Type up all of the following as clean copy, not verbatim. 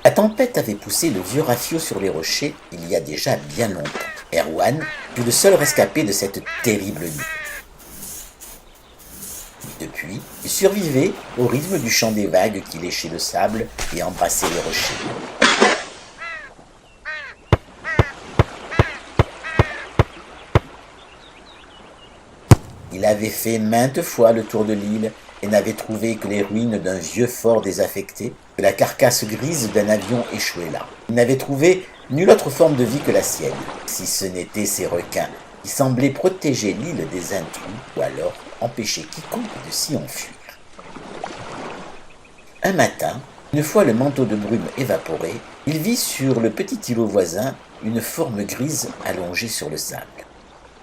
La tempête avait poussé le vieux Rafio sur les rochers il y a déjà bien longtemps. Erwan fut le seul rescapé de cette terrible nuit. Depuis, il survivait au rythme du chant des vagues qui léchaient le sable et embrassaient les rochers. Il avait fait maintes fois le tour de l'île et n'avait trouvé que les ruines d'un vieux fort désaffecté, que la carcasse grise d'un avion échoué là. Il n'avait trouvé nulle autre forme de vie que la sienne, si ce n'était ces requins qui semblaient protéger l'île des intrus ou alors empêcher quiconque de s'y enfuir. Un matin, une fois le manteau de brume évaporé, il vit sur le petit îlot voisin une forme grise allongée sur le sable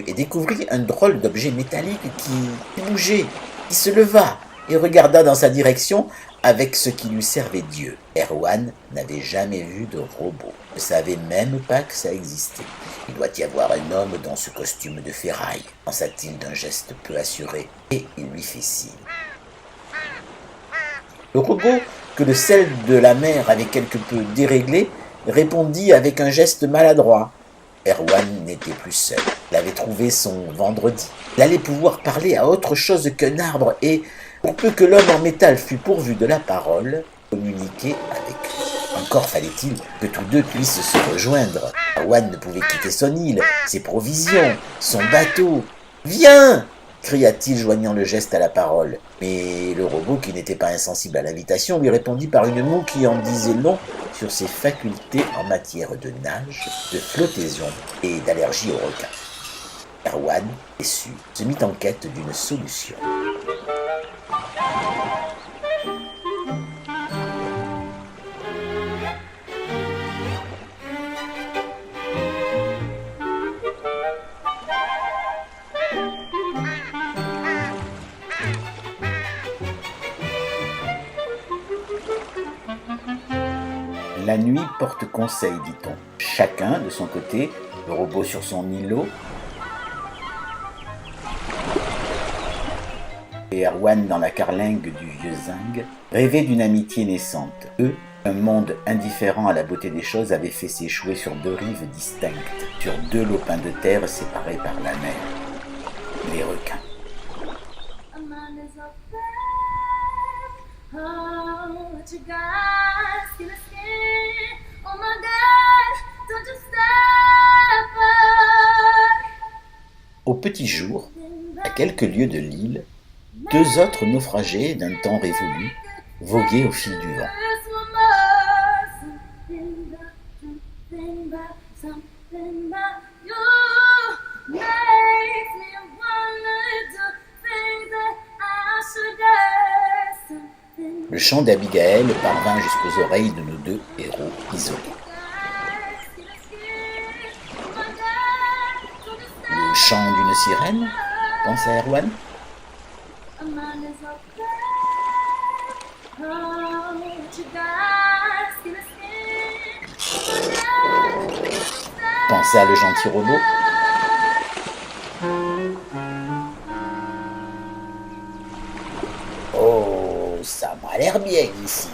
et découvrit un drôle d'objet métallique qui bougeait, qui se leva et regarda dans sa direction avec ce qui lui servait Dieu. Erwan n'avait jamais vu de robot, ne savait même pas que ça existait. Il doit y avoir un homme dans ce costume de ferraille, pensa-t-il d'un geste peu assuré, et il lui fit signe. Le robot, que le sel de la mer avait quelque peu déréglé, répondit avec un geste maladroit. Erwan n'était plus seul. Il avait trouvé son vendredi. Il allait pouvoir parler à autre chose qu'un arbre et, pour peu que l'homme en métal fût pourvu de la parole, communiquer avec lui. Encore fallait-il que tous deux puissent se rejoindre. Erwan ne pouvait quitter son île, ses provisions, son bateau. « Viens !» cria-t-il, joignant le geste à la parole. Mais le robot, qui n'était pas insensible à l'invitation, lui répondit par une moue qui en disait long sur ses facultés en matière de nage, de flottaison et d'allergie aux requins. Erwan, déçu, se mit en quête d'une solution. La nuit porte conseil, dit-on. Chacun de son côté, le robot sur son îlot, et Erwan dans la carlingue du vieux zinc, rêvaient d'une amitié naissante. Eux, un monde indifférent à la beauté des choses, avait fait s'échouer sur deux rives distinctes, sur deux lopins de terre séparés par la mer. Les requins. Au petit jour, à quelques lieues de l'île, deux autres naufragés d'un temps révolu voguaient au fil du vent. Le chant d'Abigaël parvint jusqu'aux oreilles de nos deux héros isolés. Le chant d'une sirène, pensa Erwan. Pensa le gentil robot. Oh, ça m'a l'air bien ici.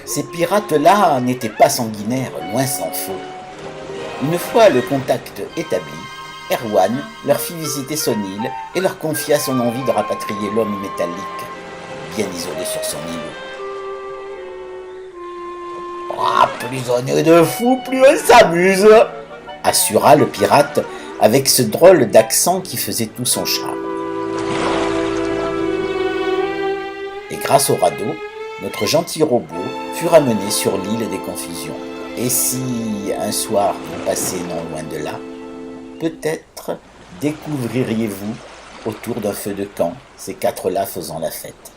Ces pirates-là n'étaient pas sanguinaires, loin s'en faut. Une fois le contact établi, Erwan leur fit visiter son île et leur confia son envie de rapatrier l'homme métallique, bien isolé sur son îlot. « Ah, plus on est de fous, plus on s'amuse !» assura le pirate avec ce drôle d'accent qui faisait tout son charme. Et grâce au radeau, notre gentil robot fut ramené sur l'île des confusions. Et si un soir vous passez non loin de là, peut-être découvririez-vous autour d'un feu de camp ces quatre-là faisant la fête.